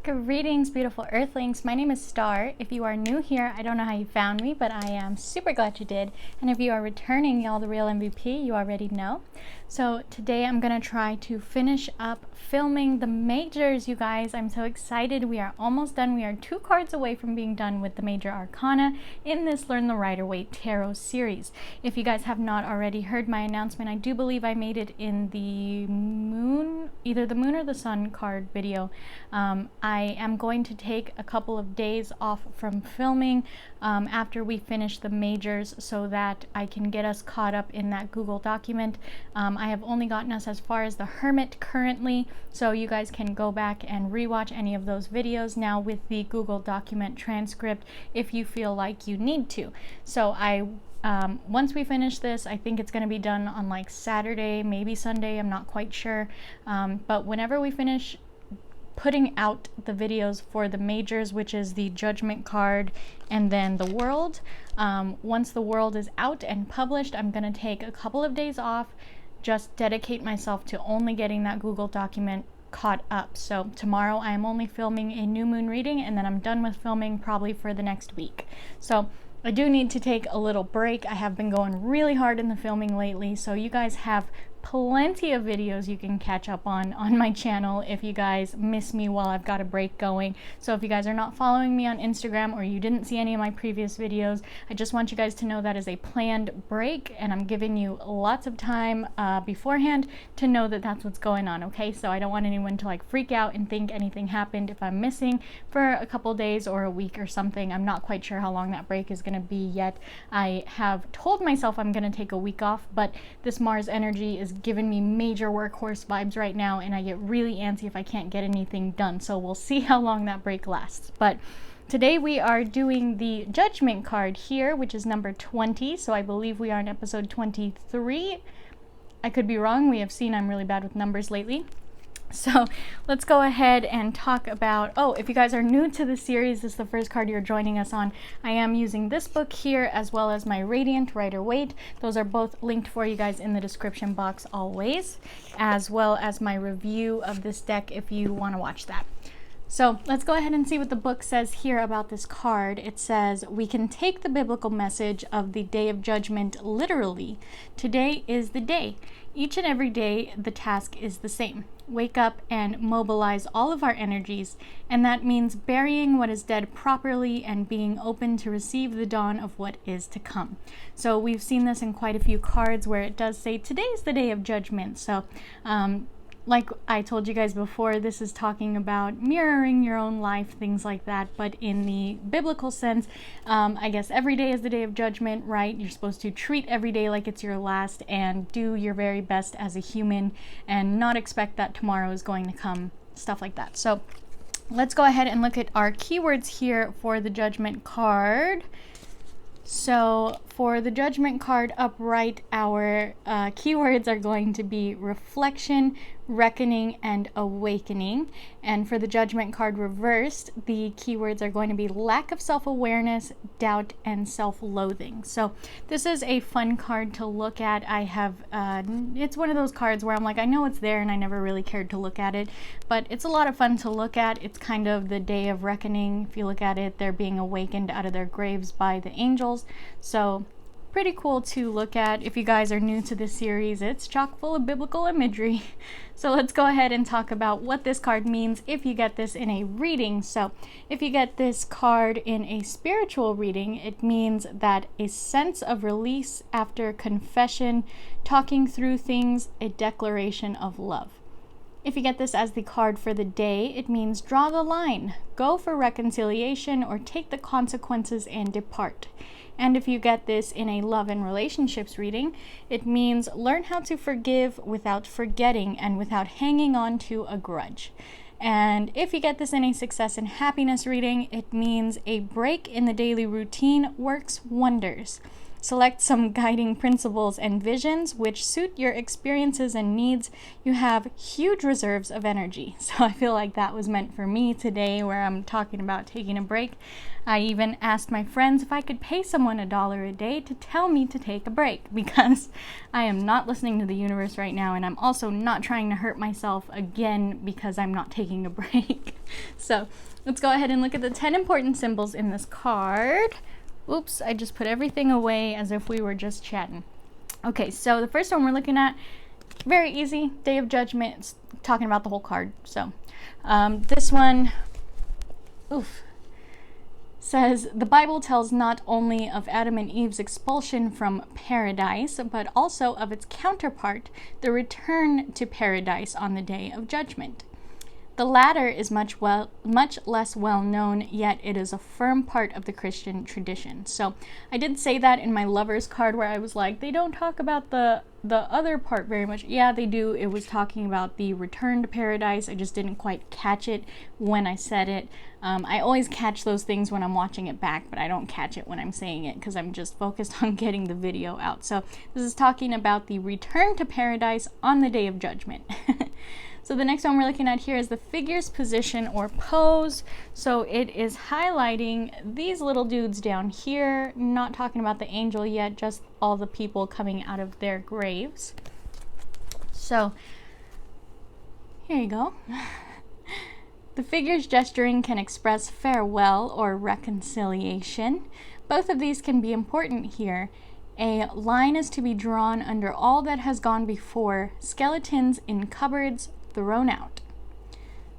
Greetings, beautiful earthlings. My name is Star. If you are new here, I don't know how you found me, but I am super glad you did. And if you are returning, y'all the real MVP, you already know. So today I'm gonna try to finish up filming the majors, you guys. I'm so excited. We are almost done. We are 2 cards away from being done with the major arcana in this Learn the Rider Waite Tarot series. If you guys have not already heard my announcement, I do believe I made it in the moon, either the moon or the sun card video. I am going to take a couple of days off from filming after we finish the majors so that I can get us caught up in that Google document. I have only gotten us as far as the Hermit currently, so you guys can go back and rewatch any of those videos now with the Google document transcript if you feel like you need to. So once we finish this, I think it's going to be done on like Saturday, maybe Sunday, I'm not quite sure. But whenever we finish putting out the videos for the majors, which is the Judgment Card and then the World, once the World is out and published, I'm going to take a couple of days off, just dedicate myself to only getting that Google document caught up. So tomorrow I am only filming a new moon reading, and then I'm done with filming probably for the next week. So I do need to take a little break. I have been going really hard in the filming lately, so you guys have plenty of videos you can catch up on my channel if you guys miss me while I've got a break going. So if you guys are not following me on Instagram or you didn't see any of my previous videos, I just want you guys to know that is a planned break, and I'm giving you lots of time beforehand to know that that's what's going on, okay? So I don't want anyone to like freak out and think anything happened if I'm missing for a couple days or a week or something. I'm not quite sure how long that break is going to be yet. I have told myself I'm going to take a week off, but this Mars energy is giving me major workhorse vibes right now, and I get really antsy if I can't get anything done. So we'll see how long that break lasts. But today we are doing the Judgment Card here, which is number 20. So I believe we are in episode 23. I could be wrong. We have seen I'm really bad with numbers lately. So let's go ahead and talk about, if you guys are new to the series, this is the first card you're joining us on, I am using this book here as well as my Radiant Rider Waite. Those are both linked for you guys in the description box always, as well as my review of this deck if you want to watch that. So let's go ahead and see what the book says here about this card. It says, we can take the biblical message of the Day of Judgment literally. Today is the day. Each and every day, the task is the same. Wake up and mobilize all of our energies, and that means burying what is dead properly and being open to receive the dawn of what is to come. So we've seen this in quite a few cards where it does say today is the day of judgment. So like I told you guys before, this is talking about mirroring your own life, things like that. But in the biblical sense, I guess every day is the day of judgment, right? You're supposed to treat every day like it's your last and do your very best as a human and not expect that tomorrow is going to come, stuff like that. So let's go ahead and look at our keywords here for the Judgment Card. So for the Judgment Card upright, our keywords are going to be reflection, reckoning, and awakening. And for the Judgment Card reversed, the keywords are going to be lack of self-awareness, doubt, and self-loathing. So this is a fun card to look at. I have, it's one of those cards where I'm like, I know it's there and I never really cared to look at it, but it's a lot of fun to look at. It's kind of the day of reckoning. If you look at it, they're being awakened out of their graves by the angels. So pretty cool to look at. If you guys are new to this series, it's chock full of biblical imagery. So let's go ahead and talk about what this card means if you get this in a reading. So if you get this card in a spiritual reading, it means that a sense of release after confession, talking through things, a declaration of love. If you get this as the card for the day, it means draw the line, go for reconciliation, or take the consequences and depart. And if you get this in a love and relationships reading, it means learn how to forgive without forgetting and without hanging on to a grudge. And if you get this in a success and happiness reading, it means a break in the daily routine works wonders. Select some guiding principles and visions which suit your experiences and needs. You have huge reserves of energy. So I feel like that was meant for me today, where I'm talking about taking a break. I even asked my friends if I could pay someone $1 a day to tell me to take a break, because I am not listening to the universe right now, and I'm also not trying to hurt myself again because I'm not taking a break. So let's go ahead and look at the 10 important symbols in this card. Oops, I just put everything away as if we were just chatting. Okay, so the first one we're looking at, very easy, Day of Judgment. It's talking about the whole card. So this one, says, the Bible tells not only of Adam and Eve's expulsion from paradise, but also of its counterpart, the return to paradise on the Day of Judgment. The latter is much less well known, yet it is a firm part of the Christian tradition. So I did say that in my Lovers card, where I was like, they don't talk about the other part very much. Yeah, they do. It was talking about the return to paradise. I just didn't quite catch it when I said it. I always catch those things when I'm watching it back, but I don't catch it when I'm saying it because I'm just focused on getting the video out. So this is talking about the return to paradise on the Day of Judgment. So the next one we're looking at here is the figure's position or pose. So it is highlighting these little dudes down here, not talking about the angel yet, just all the people coming out of their graves. So here you go. The figure's gesturing can express farewell or reconciliation. Both of these can be important here. A line is to be drawn under all that has gone before, skeletons in cupboards thrown out.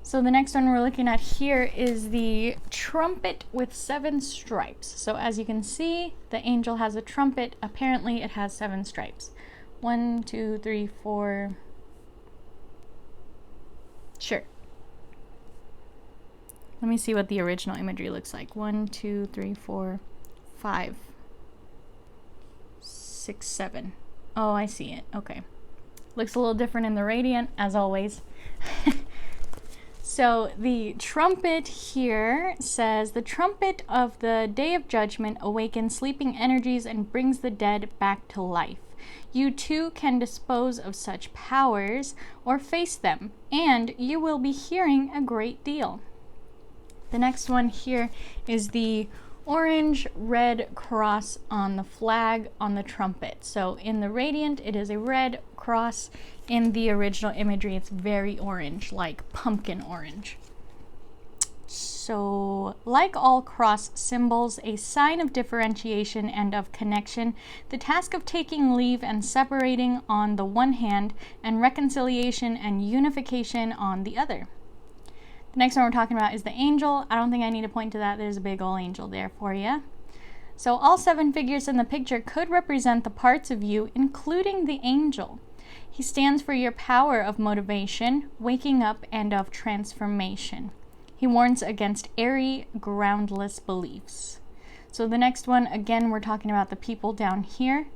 So the next one we're looking at here is the trumpet with 7 stripes. So as you can see, the angel has a trumpet. Apparently it has 7 stripes. 1, 2, 3, 4. Sure. Let me see what the original imagery looks like. 1, 2, 3, 4, 5, 6, 7. Oh, I see it. Okay. Looks a little different in the Radiant, as always. So the trumpet here says, the trumpet of the Day of Judgment awakens sleeping energies and brings the dead back to life. You too can dispose of such powers or face them, and you will be hearing a great deal. The next one here is the orange-red cross on the flag on the trumpet. So in the Radiant, it is a red cross. In the original imagery, it's very orange, like pumpkin orange. So, like all cross symbols, a sign of differentiation and of connection, the task of taking leave and separating on the one hand, and reconciliation and unification on the other. The next one we're talking about is the angel. I don't think I need to point to that. There's a big old angel there for you. So all 7 figures in the picture could represent the parts of you, including the angel. He stands for your power of motivation, waking up, and of transformation. He warns against airy, groundless beliefs. So the next one, again, we're talking about the people down here.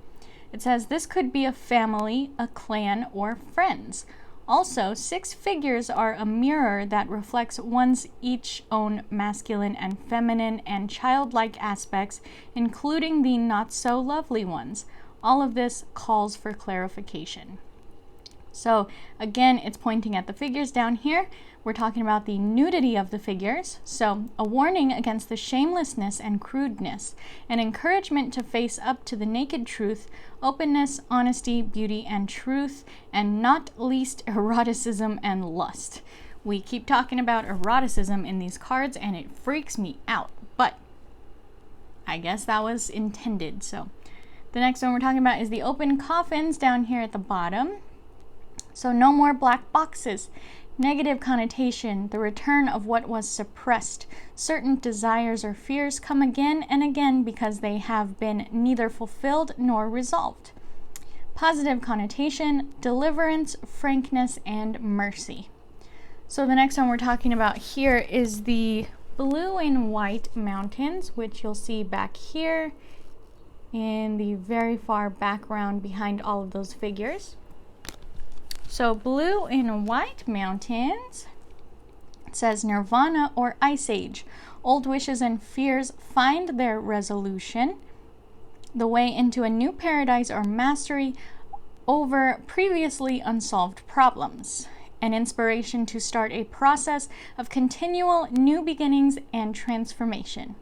It says this could be a family, a clan, or friends. Also, 6 figures are a mirror that reflects one's each own masculine and feminine and childlike aspects, including the not-so-lovely ones. All of this calls for clarification. So, again, it's pointing at the figures down here. We're talking about the nudity of the figures. So, a warning against the shamelessness and crudeness, an encouragement to face up to the naked truth, openness, honesty, beauty, and truth, and not least eroticism and lust. We keep talking about eroticism in these cards, and it freaks me out, but I guess that was intended. So, the next one we're talking about is the open coffins down here at the bottom. So no more black boxes, negative connotation, the return of what was suppressed. Certain desires or fears come again and again because they have been neither fulfilled nor resolved. Positive connotation, deliverance, frankness, and mercy. So the next one we're talking about here is the blue and white mountains, which you'll see back here in the very far background behind all of those figures. So blue and white mountains, it says Nirvana or Ice Age. Old wishes and fears find their resolution. the way into a new paradise or mastery over previously unsolved problems. An inspiration to start a process of continual new beginnings and transformation.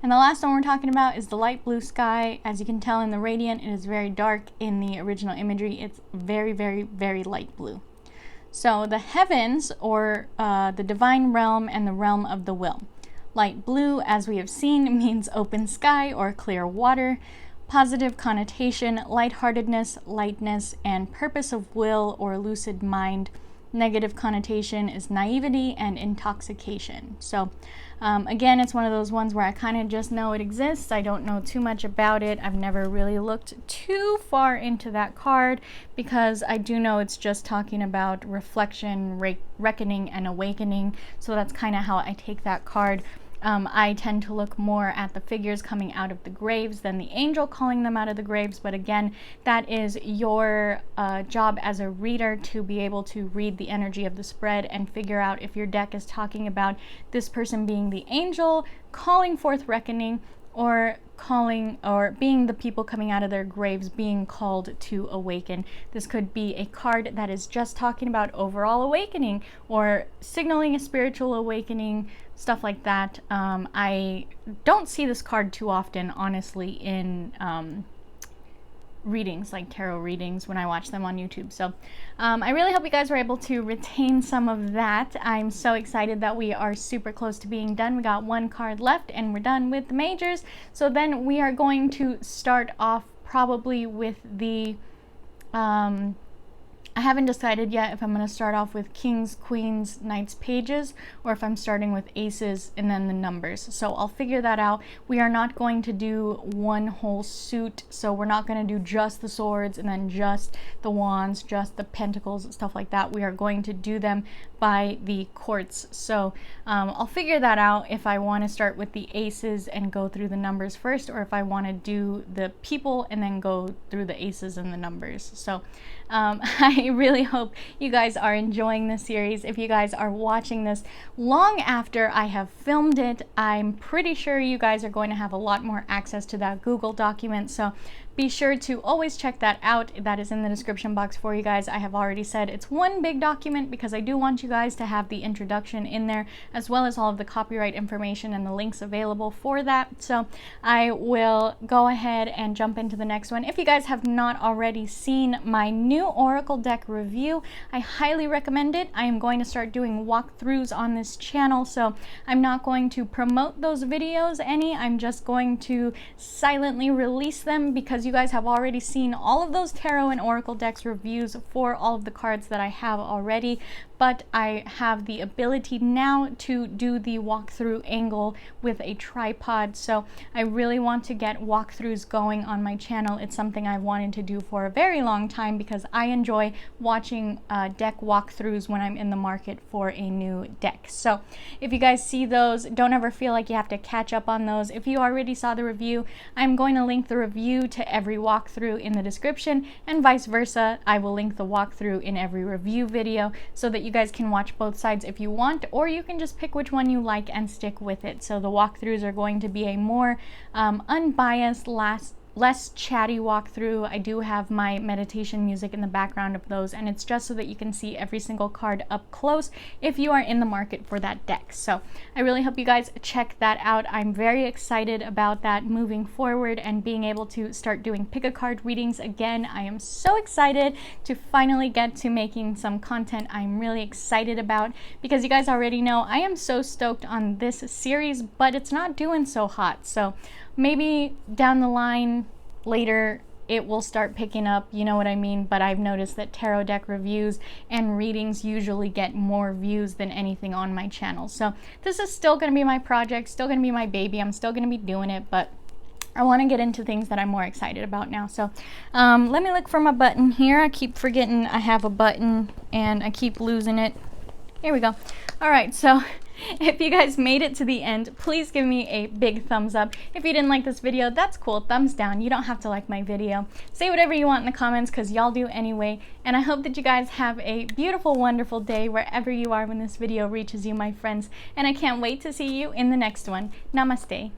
And the last one we're talking about is the light blue sky. As you can tell in the radiant, it is very dark. In the original imagery, it's very, very, very light blue. So the heavens, or the divine realm and the realm of the will. Light blue, as we have seen, means open sky or clear water. Positive connotation, lightheartedness, lightness, and purpose of will or lucid mind. Negative connotation is naivety and intoxication. So again, it's one of those ones where I kind of just know it exists. I don't know too much about it. I've never really looked too far into that card because I do know it's just talking about reflection, reckoning, and awakening. So that's kind of how I take that card. I tend to look more at the figures coming out of the graves than the angel calling them out of the graves. But again, that is your job as a reader to be able to read the energy of the spread and figure out if your deck is talking about this person being the angel, calling forth reckoning, or being the people coming out of their graves being called to awaken. This could be a card that is just talking about overall awakening or signaling a spiritual awakening, stuff like that. I don't see this card too often, honestly, in readings, like tarot readings, when I watch them on YouTube. So I really hope you guys were able to retain some of that. I'm so excited that we are super close to being done. We got one card left and we're done with the majors. So then we are going to start off probably with the I haven't decided yet if I'm going to start off with kings, queens, knights, pages, or if I'm starting with aces and then the numbers. So I'll figure that out. We are not going to do one whole suit, so we're not going to do just the swords and then just the wands, just the pentacles, and stuff like that. We are going to do them by the courts. So I'll figure that out if I want to start with the aces and go through the numbers first, or if I want to do the people and then go through the aces and the numbers. So I really hope you guys are enjoying this series. If you guys are watching this long after I have filmed it, I'm pretty sure you guys are going to have a lot more access to that Google document. So be sure to always check that out. That is in the description box for you guys. I have already said it's one big document because I do want you guys to have the introduction in there, as well as all of the copyright information and the links available for that. So I will go ahead and jump into the next one. If you guys have not already seen my new Oracle deck review, I highly recommend it. I am going to start doing walkthroughs on this channel, so I'm not going to promote those videos any. I'm just going to silently release them because you guys have already seen all of those tarot and oracle decks reviews for all of the cards that I have already, but I have the ability now to do the walkthrough angle with a tripod. So I really want to get walkthroughs going on my channel. It's something I've wanted to do for a very long time because I enjoy watching deck walkthroughs when I'm in the market for a new deck. So if you guys see those, don't ever feel like you have to catch up on those. If you already saw the review, I'm going to link the review to every walkthrough in the description, and vice versa. I will link the walkthrough in every review video so that you guys can watch both sides if you want, or you can just pick which one you like and stick with it. So the walkthroughs are going to be a more unbiased, less chatty walkthrough. I do have my meditation music in the background of those, and it's just so that you can see every single card up close if you are in the market for that deck. So I really hope you guys check that out. I'm very excited about that moving forward and being able to start doing pick a card readings again. I am so excited to finally get to making some content I'm really excited about, because you guys already know I am so stoked on this series, but it's not doing so hot. So maybe down the line later it will start picking up, you know what I mean? But I've noticed that tarot deck reviews and readings usually get more views than anything on my channel. So this is still going to be my project, still going to be my baby. I'm still going to be doing it, but I want to get into things that I'm more excited about now. So let me look for my button here. I keep forgetting I have a button and I keep losing it. Here we go. All right, so if you guys made it to the end, please give me a big thumbs up. If you didn't like this video, that's cool. Thumbs down. You don't have to like my video. Say whatever you want in the comments, because y'all do anyway. And I hope that you guys have a beautiful, wonderful day wherever you are when this video reaches you, my friends. And I can't wait to see you in the next one. Namaste.